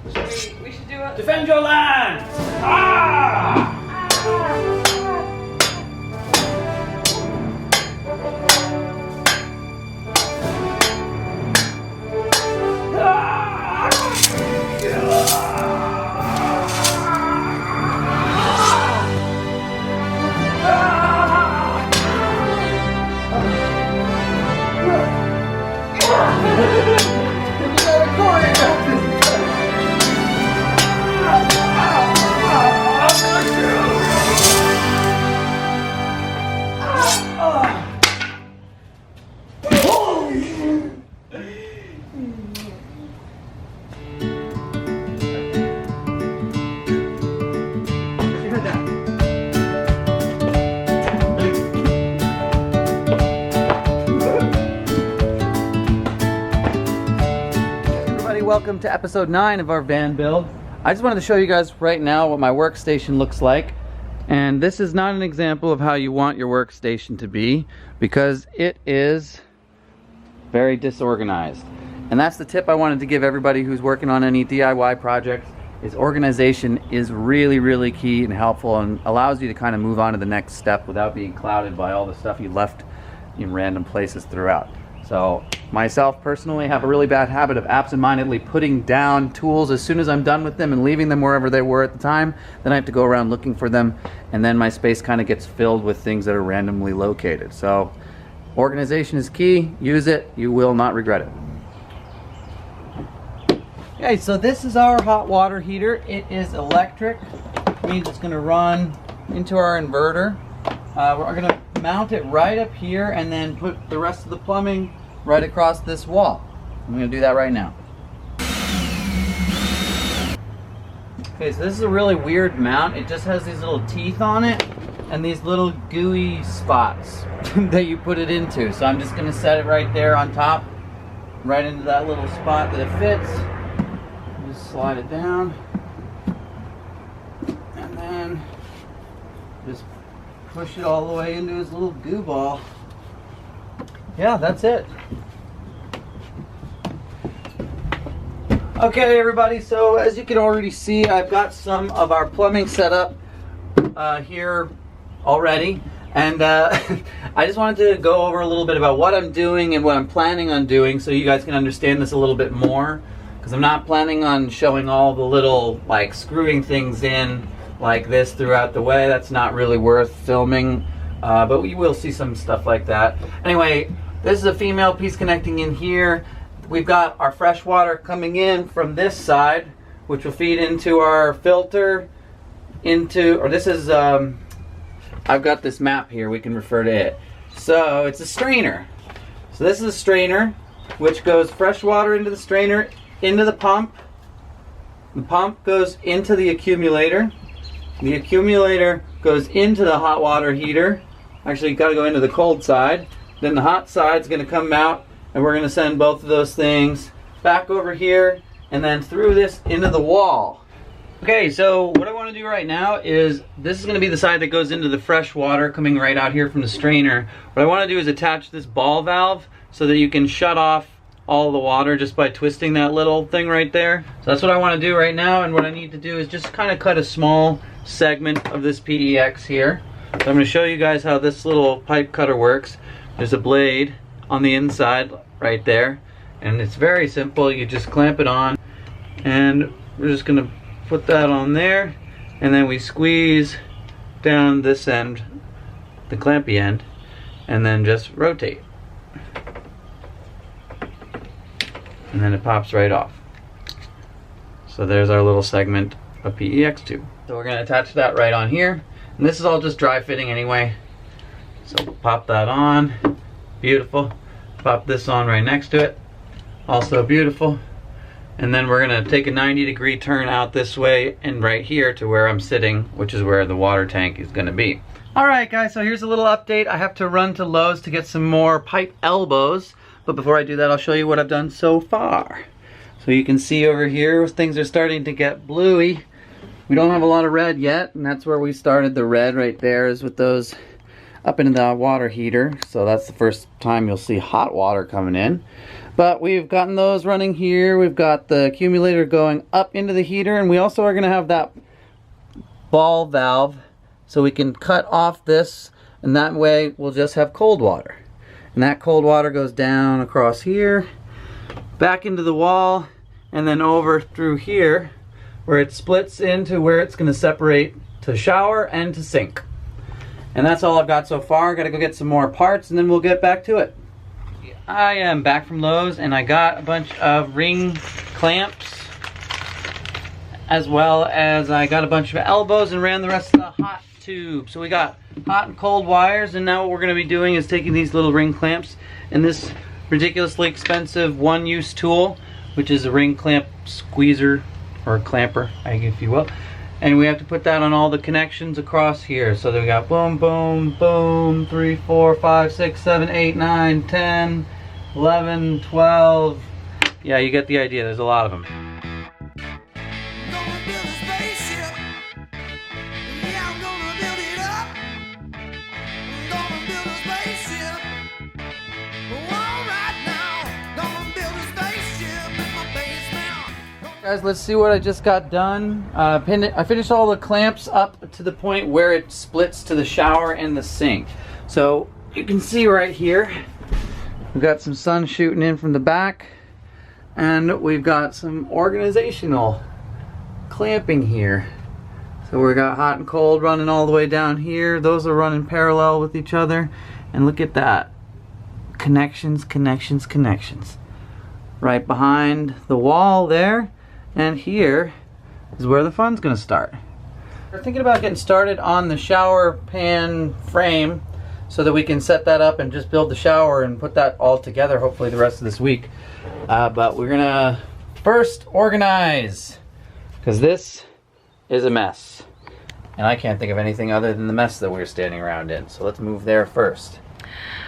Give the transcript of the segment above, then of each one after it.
We should do it. Defend your land! Ah! Welcome to episode 9 of our van build. I just wanted to show you guys right now what my workstation looks like. And this is not an example of how you want your workstation to be, because it is very disorganized. And that's the tip I wanted to give everybody who's working on any DIY projects, is organization is really, really key and helpful, and allows you to kind of move on to the next step without being clouded by all the stuff you left in random places throughout. So myself personally have a really bad habit of absentmindedly putting down tools as soon as I'm done with them and leaving them wherever they were at the time. Then I have to go around looking for them, and then my space kind of gets filled with things that are randomly located. So organization is key. Use it. You will not regret it. Okay, so this is our hot water heater. It is electric. It means it's going to run into our inverter. We're going to mount it right up here and then put the rest of the plumbing right across this wall. I'm going to do that right now. Okay, so this is a really weird mount. It just has these little teeth on it and these little gooey spots that you put it into. So I'm just going to set it right there on top, right into that little spot that it fits. Just slide it down and then just push it all the way into his little goo ball. Yeah, that's it. Okay, everybody, so as you can already see, I've got some of our plumbing set up here already. And I just wanted to go over a little bit about what I'm doing and what I'm planning on doing so you guys can understand this a little bit more. Because I'm not planning on showing all the little, like, screwing things in like this throughout the way. That's not really worth filming, but we will see some stuff like that. Anyway, this is a female piece connecting in here. We've got our fresh water coming in from this side, which will feed into our filter, or this is, I've got this map here, we can refer to it. So it's a strainer. So this is a strainer, which goes fresh water into the strainer, into the pump. The pump goes into the accumulator. The accumulator goes into the hot water heater. Actually, you gotta go into the cold side. Then the hot side's gonna come out, and we're gonna send both of those things back over here, and then through this into the wall. Okay, so what I wanna do right now is, this is gonna be the side that goes into the fresh water coming right out here from the strainer. What I wanna do is attach this ball valve so that you can shut off all the water just by twisting that little thing right there. So that's what I want to do right now, and what I need to do is just kind of cut a small segment of this PEX here. So I'm going to show you guys how this little pipe cutter works. There's a blade on the inside right there, and it's very simple. You just clamp it on, and we're just going to put that on there, and then we squeeze down this end, the clampy end, and then just rotate. And then it pops right off. So there's our little segment of PEX tube. So we're going to attach that right on here. And this is all just dry fitting anyway. So pop that on. Beautiful. Pop this on right next to it. Also beautiful. And then we're going to take a 90-degree turn out this way and right here to where I'm sitting, which is where the water tank is going to be. Alright guys, so here's a little update. I have to run to Lowe's to get some more pipe elbows. But before I do that, I'll show you what I've done so far. So you can see over here, things are starting to get bluey. We don't have a lot of red yet, and that's where we started. The red right there is with those up into the water heater. So that's the first time you'll see hot water coming in. But we've gotten those running here. We've got the accumulator going up into the heater, and we also are going to have that ball valve so we can cut off this, and that way we'll just have cold water. And that cold water goes down across here, back into the wall, and then over through here where it splits into where it's going to separate to shower and to sink. And that's all I've got so far. Got to go get some more parts and then we'll get back to it. I am back from Lowe's and I got a bunch of ring clamps, as well as I got a bunch of elbows and ran the rest of the hot tube. So we got hot and cold wires, and now what we're going to be doing is taking these little ring clamps and this ridiculously expensive one-use tool, which is a ring clamp squeezer or clamper, if you will, and we have to put that on all the connections across here. So we got boom, boom, boom, 3, 4, 5, 6, 7, 8, 9, 10, 11, 12. Yeah, you get the idea. There's a lot of them. Guys, let's see what I just got done. I finished all the clamps up to the point where it splits to the shower and the sink. So you can see right here, we've got some sun shooting in from the back, and we've got some organizational clamping here. So we got hot and cold running all the way down here. Those are running parallel with each other, and look at that. Connections, connections, connections. Right behind the wall there. And here is where the fun's gonna start. We're thinking about getting started on the shower pan frame so that we can set that up and just build the shower and put that all together hopefully the rest of this week. But we're gonna first organize, because this is a mess. And I can't think of anything other than the mess that we're standing around in. So let's move there first.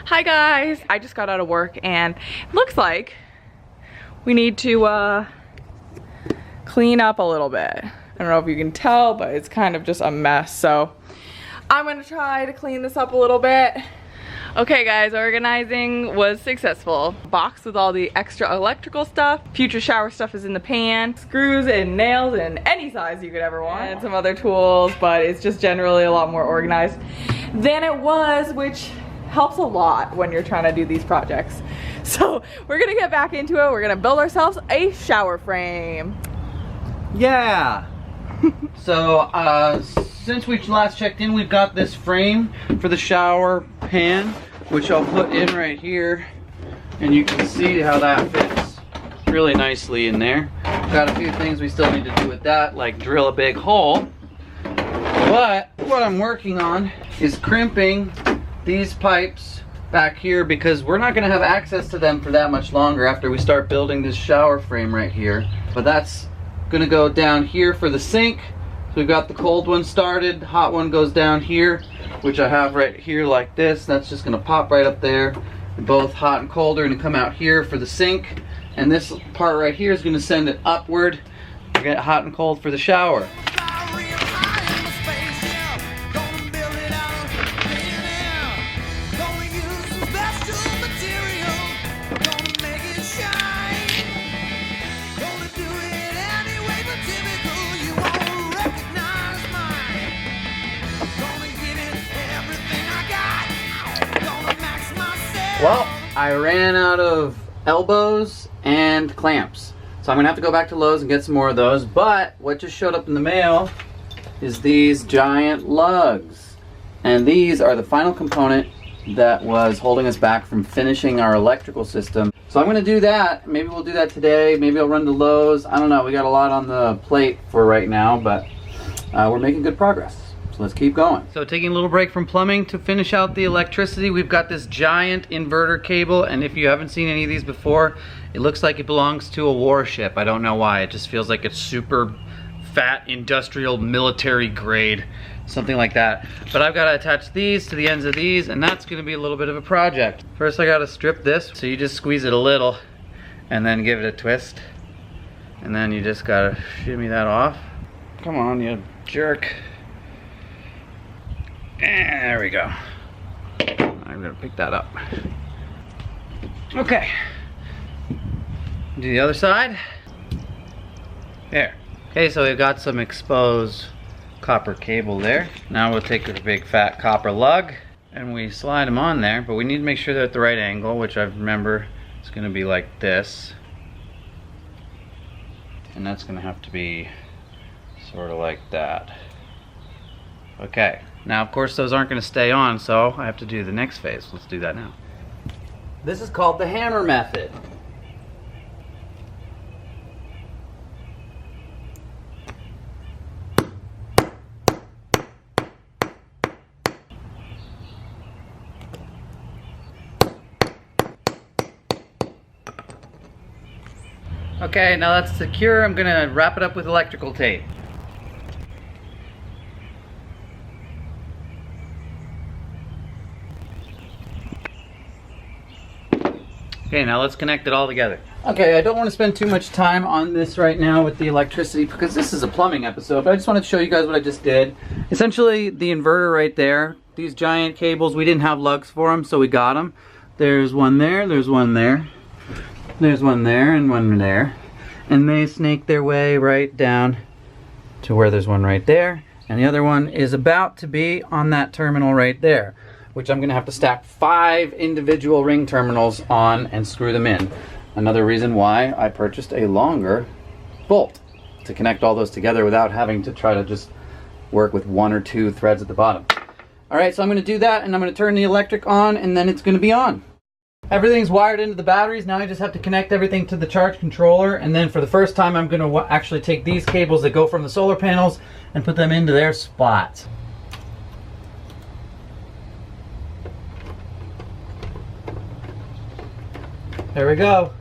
Hi guys, I just got out of work and it looks like we need to clean up a little bit. I don't know if you can tell, but it's kind of just a mess. So I'm gonna try to clean this up a little bit. Okay guys, organizing was successful. Box with all the extra electrical stuff. Future shower stuff is in the pan. Screws and nails in any size you could ever want. And some other tools, but it's just generally a lot more organized than it was, which helps a lot when you're trying to do these projects. So we're gonna get back into it. We're gonna build ourselves a shower frame. Yeah. So since we last checked in, we've got this frame for the shower pan, which I'll put in right here, and you can see how that fits really nicely in there. Got a few things we still need to do with that, like drill a big hole. But what I'm working on is crimping these pipes back here, because we're not going to have access to them for that much longer after we start building this shower frame right here. But that's going to go down here for the sink. So we've got the cold one started, hot one goes down here, which I have right here like this. That's just going to pop right up there. Both hot and cold are going to come out here for the sink, and this part right here is going to send it upward to get hot and cold for the shower. Well, I ran out of elbows and clamps, so I'm gonna have to go back to Lowe's and get some more of those. But what just showed up in the mail is these giant lugs, and these are the final component that was holding us back from finishing our electrical system. So I'm gonna do that. Maybe we'll do that today. Maybe I'll run to Lowe's. I don't know. We got a lot on the plate for right now, but we're making good progress. So let's keep going. So taking a little break from plumbing to finish out the electricity, we've got this giant inverter cable, and if you haven't seen any of these before, it looks like it belongs to a warship. I don't know why. It just feels like it's super fat, industrial, military grade, something like that. But I've got to attach these to the ends of these, and that's going to be a little bit of a project. First I got to strip this, so you just squeeze it a little and then give it a twist, and then you just got to shimmy that off. Come on, you jerk. There we go. I'm gonna pick that up. Okay. Do the other side. There. Okay, so we've got some exposed copper cable there. Now we'll take a big fat copper lug and we slide them on there, but we need to make sure they're at the right angle, which I remember it's gonna be like this. And that's gonna have to be sort of like that. Okay, now of course those aren't gonna stay on, so I have to do the next phase. Let's do that now. This is called the hammer method. Okay, now that's secure. I'm gonna wrap it up with electrical tape. Okay, now let's connect it all together. Okay, I don't want to spend too much time on this right now with the electricity because this is a plumbing episode, but I just wanted to show you guys what I just did. Essentially, the inverter right there, these giant cables, we didn't have lugs for them, so we got them. There's one there, there's one there. There's one there and one there, and they snake their way right down to where there's one right there, and the other one is about to be on that terminal right there, which I'm gonna have to stack 5 individual ring terminals on and screw them in. Another reason why I purchased a longer bolt to connect all those together without having to try to just work with 1 or 2 threads at the bottom. All right, so I'm gonna do that and I'm gonna turn the electric on and then it's gonna be on. Everything's wired into the batteries. Now I just have to connect everything to the charge controller, and then for the first time I'm going to actually take these cables that go from the solar panels and put them into their spots. There we go.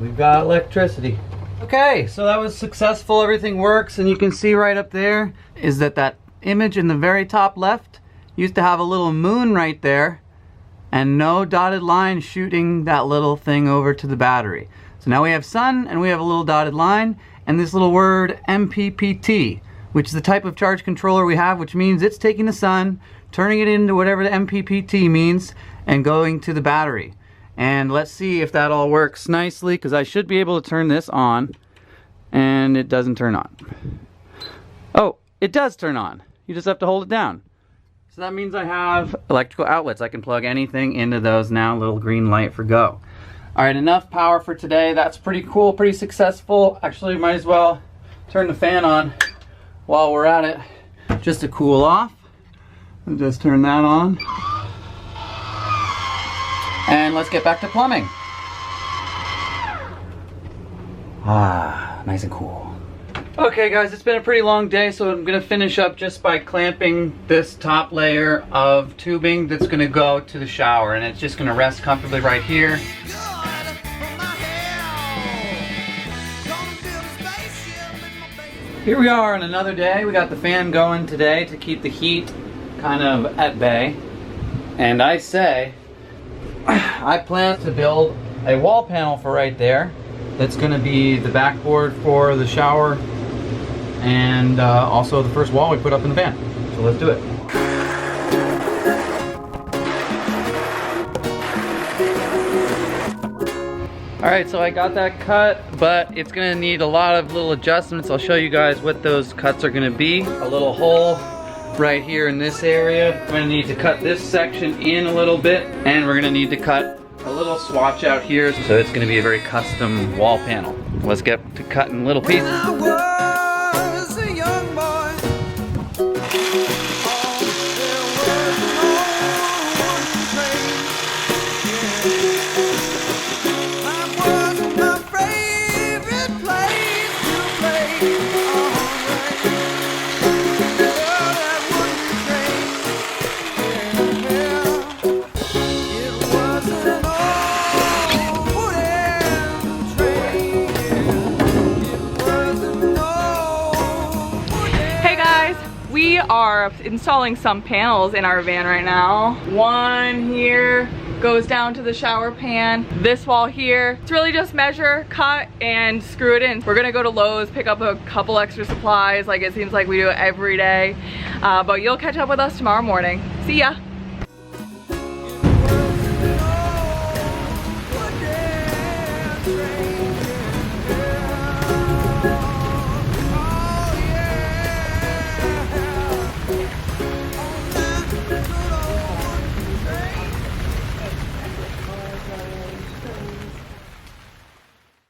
We've got electricity. Okay, so that was successful. Everything works, and you can see right up there is that image in the very top left used to have a little moon right there and no dotted line shooting that little thing over to the battery. So now we have sun and we have a little dotted line and this little word MPPT, which is the type of charge controller we have, which means it's taking the sun, turning it into whatever the MPPT means, and going to the battery. And let's see if that all works nicely, because I should be able to turn this on and it doesn't turn on. Oh, it does turn on. You just have to hold it down. So that means I have electrical outlets. I can plug anything into those now. Little green light for go. All right, enough power for today. That's pretty cool, pretty successful. Actually, might as well turn the fan on while we're at it, just to cool off. I'll just turn that on. And let's get back to plumbing. Ah, nice and cool. Okay guys, it's been a pretty long day, so I'm gonna finish up just by clamping this top layer of tubing that's gonna go to the shower, and it's just gonna rest comfortably right here. Here we are on another day. We got the fan going today to keep the heat kind of at bay. And I plan to build a wall panel for right there. That's gonna be the backboard for the shower and also the first wall we put up in the van. So let's do it. Alright, so I got that cut, but it's gonna need a lot of little adjustments. I'll show you guys what those cuts are gonna be. A little hole right here in this area. We're gonna need to cut this section in a little bit, and we're gonna need to cut a little swatch out here. So it's gonna be a very custom wall panel. Let's get to cutting little pieces. We are installing some panels in our van right now. One here goes down to the shower pan. This wall here, it's really just measure, cut, and screw it in. We're gonna go to Lowe's, pick up a couple extra supplies, like it seems like we do it every day. But you'll catch up with us tomorrow morning. See ya.